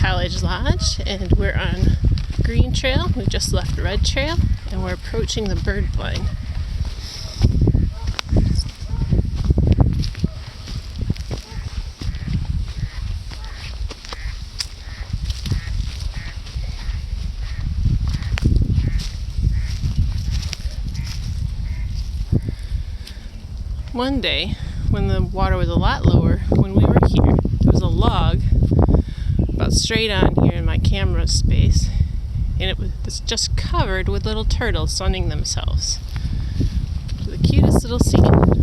College Lodge, and we're on Green Trail. We just left Red Trail, and we're approaching the bird blind. One day, when the water was a lot lower, when we were here, there was a log about straight on here in my camera space, and it was just covered with little turtles sunning themselves. The cutest little scene.